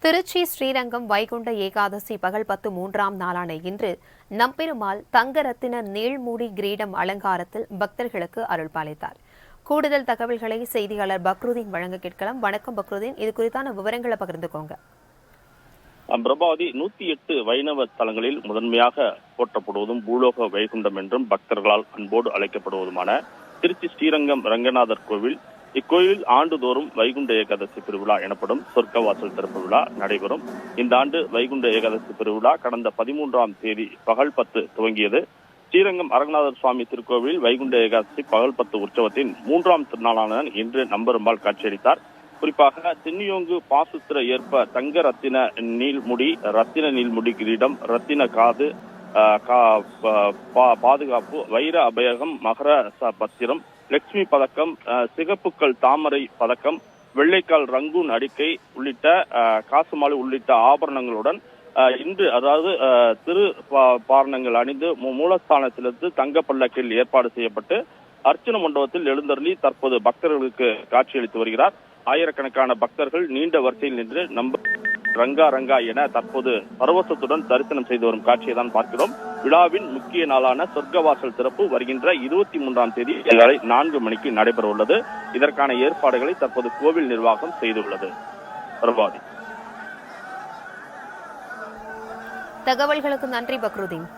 திருச்சி ஸ்ரீரங்கம் வைகுண்ட ஏகாதசி பகல் 13ஆம் நாளான இன்று நம்பெருமாள் தங்கரத்தின நீள்மூடி கிரீடம் அலங்காரத்தில் பக்தர்களுக்கு அருள் பாலித்தார். கூடுதல் தகவல்களை செய்தியாளர் பக்ருதீன் வழங்க கேட்கலாம். வணக்கம் பக்ருதீன், இது குறித்தான விவரங்களை பகிர்ந்துக்கோங்க. பிரபாவதி 108 வைணவ தலங்களில் முதன்மையாக போற்றப்படுவதும் பூலோக வைகுண்டம் என்றும் பக்தர்களால் அன்போடு அழைக்கப்படுவதுமான திருச்சி ஸ்ரீரங்கம் ரங்கநாதர் கோவில். இக்கோயில் ஆண்டுதோறும் வைகுண்ட ஏகாதசி பெருவிழா எனப்படும் சொர்க்கவாசல் திறப்பு விழா நடைபெறும். இந்த ஆண்டு வைகுண்ட ஏகாதசி பெருவிழா கடந்த 13ஆம் தேதி பகல் 10 துவங்கியது. ஸ்ரீரங்கம் அரங்கநாதர் சுவாமி திருக்கோவில் வைகுண்ட ஏகாதசி பகல் 10 உற்சவத்தின் 3ஆம் திருநாளான இன்று நம்பெருமாள் காட்சியளித்தார். குறிப்பாக தென்னியோங்கு பாசுத்திர ஏற்ப தங்க ரத்தின நீள்முடி, ரத்தின நீள்முடி கிரீடம், ரத்தின காது, பாதுகாப்பு, வைர அபயகம், மகர பத்திரம், லட்சுமி பதக்கம், சிகப்புக்கள் தாமரை பதக்கம், வெள்ளைக்கால் ரங்கூன் அடிக்கை உள்ளிட்ட காசுமாலை உள்ளிட்ட ஆபரணங்களுடன் இன்று அதாவது திரு பாரணங்கள் அணிந்து மூலஸ்தானத்திலிருந்து தங்க பல்லக்கில் ஏற்பாடு செய்யப்பட்டு அர்ச்சன மண்டபத்தில் எழுந்தருளி தற்போது பக்தர்களுக்கு காட்சியளித்து வருகிறார். ஆயிரக்கணக்கான பக்தர்கள் நீண்ட வரிசையில் நின்று ரங்கா ரங்கா என தற்போது பரவசத்துடன் தரிசனம் செய்து வரும் காட்சியை தான் பார்க்கிறோம். விழாவின் முக்கிய நாளான சொர்க்கவாசல் திறப்பு வருகின்ற 23ஆம் தேதி 4 மணிக்கு நடைபெற உள்ளது. இதற்கான ஏற்பாடுகளை தற்போது கோவில் நிர்வாகம் செய்துள்ளது. பிரபாதி, தகவல்களுக்கு நன்றி பக்ருதீன்.